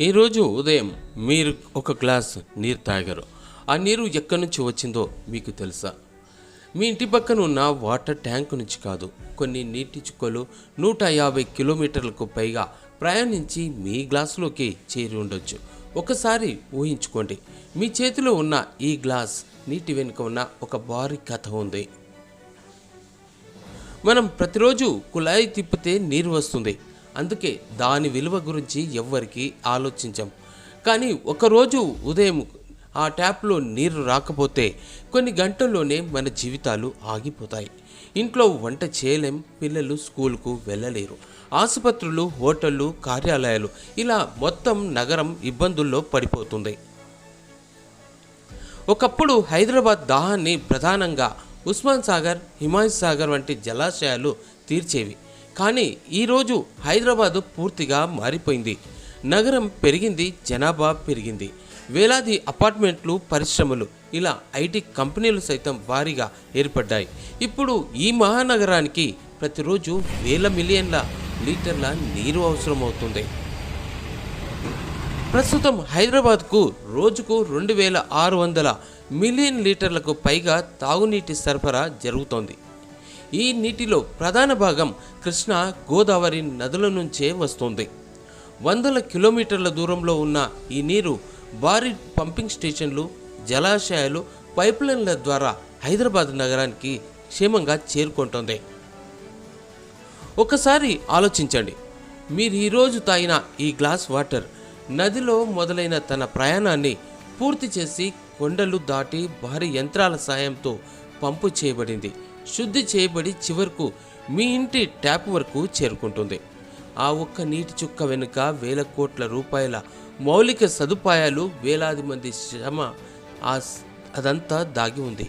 ఈరోజు ఉదయం మీరు ఒక గ్లాస్ నీరు తాగారు. ఆ నీరు ఎక్కడి నుంచి వచ్చిందో మీకు తెలుసా? మీ ఇంటి పక్కన ఉన్న వాటర్ ట్యాంక్ నుంచి కాదు. కొన్ని నీటి చుక్కలు 150 కిలోమీటర్లకు పైగా ప్రయాణించి మీ గ్లాసులోకి చేరి ఉండొచ్చు. ఒకసారి ఊహించుకోండి, మీ చేతిలో ఉన్న ఈ గ్లాస్ నీటి వెనుక ఉన్న ఒక భారీ కథ ఉంది. మనం ప్రతిరోజు కుళాయి తిప్పితే నీరు వస్తుంది, అందుకే దాని విలువ గురించి ఎవ్వరికీ ఆలోచించం. కానీ ఒకరోజు ఉదయం ఆ ట్యాప్లో నీరు రాకపోతే కొన్ని గంటల్లోనే మన జీవితాలు ఆగిపోతాయి. ఇంట్లో వంట చేయలేం, పిల్లలు స్కూల్కు వెళ్ళలేరు, ఆసుపత్రులు, హోటళ్ళు, కార్యాలయాలు, ఇలా మొత్తం నగరం ఇబ్బందుల్లో పడిపోతుంది. ఒకప్పుడు హైదరాబాద్ దాహాన్ని ప్రధానంగా ఉస్మాన్ సాగర్, హిమాయత్ సాగర్ వంటి జలాశయాలు తీర్చేవి. కానీ ఈరోజు హైదరాబాదు పూర్తిగా మారిపోయింది. నగరం పెరిగింది, జనాభా పెరిగింది, వేలాది అపార్ట్మెంట్లు, పరిశ్రమలు, ఇలా ఐటీ కంపెనీలు సైతం భారీగా ఏర్పడ్డాయి. ఇప్పుడు ఈ మహానగరానికి ప్రతిరోజు వేల మిలియన్ల లీటర్ల నీరు అవసరమవుతుంది. ప్రస్తుతం హైదరాబాద్కు రోజుకు 2600 మిలియన్ లీటర్లకు పైగా తాగునీటి సరఫరా జరుగుతోంది. ఈ నీటిలో ప్రధాన భాగం కృష్ణా, గోదావరి నదుల నుంచే వస్తుంది. వందల కిలోమీటర్ల దూరంలో ఉన్న ఈ నీరు భారీ పంపింగ్ స్టేషన్లు, జలాశయాలు, పైప్లైన్ల ద్వారా హైదరాబాద్ నగరానికి క్షేమంగా చేరుకుంటుంది. ఒకసారి ఆలోచించండి, మీరు ఈరోజు తాగిన ఈ గ్లాస్ వాటర్ నదిలో మొదలైన తన ప్రయాణాన్ని పూర్తి చేసి కొండలు దాటి భారీ యంత్రాల సాయంతో పంపు చేయబడింది, శుద్ధి చేయబడి చివరకు మీ ఇంటి ట్యాప్ వరకు చేరుకుంటుంది. ఆ ఒక్క నీటి చుక్క వెనుక వేల కోట్ల రూపాయల మౌలిక సదుపాయాలు, వేలాది మంది శ్రమ అదంతా దాగి ఉంది.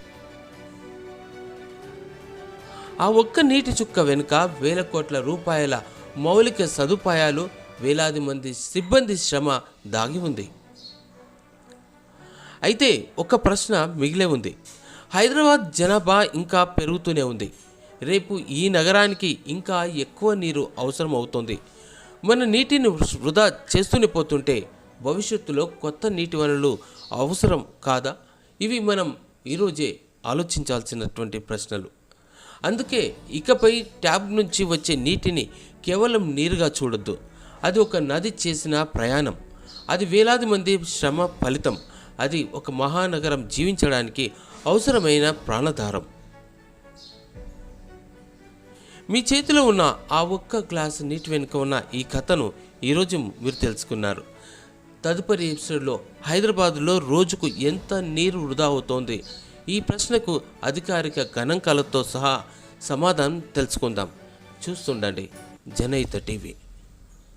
ఆ ఒక్క నీటి చుక్క వెనుక వేల కోట్ల రూపాయల మౌలిక సదుపాయాలు, వేలాది మంది సిబ్బంది శ్రమ దాగి ఉంది. అయితే ఒక ప్రశ్న మిగిలే ఉంది. హైదరాబాద్ జనాభా ఇంకా పెరుగుతూనే ఉంది. రేపు ఈ నగరానికి ఇంకా ఎక్కువ నీరు అవసరం అవుతుంది. మన నీటిని వృధా చేస్తూనే పోతుంటే భవిష్యత్తులో కొత్త నీటి వనరులు అవసరం కాదా? ఇవి మనం ఈరోజే ఆలోచించాల్సినటువంటి ప్రశ్నలు. అందుకే ఇకపై ట్యాబ్ నుంచి వచ్చే నీటిని కేవలం నీరుగా చూడొద్దు. అది ఒక నది చేసిన ప్రయాణం, అది వేలాది మంది శ్రమ ఫలితం, అది ఒక మహానగరం జీవించడానికి అవసరమైన ప్రాణధారం. మీ చేతిలో ఉన్న ఆ ఒక్క గ్లాసు నీటి వెనుక ఉన్న ఈ కథను ఈరోజు మీరు తెలుసుకున్నారు. తదుపరి ఎపిసోడ్లో హైదరాబాదులో రోజుకు ఎంత నీరు వృధా అవుతోంది, ఈ ప్రశ్నకు అధికారిక గణాంకాలతో సహా సమాధానం తెలుసుకుందాం. చూస్తుండండి జనహిత టీవీ.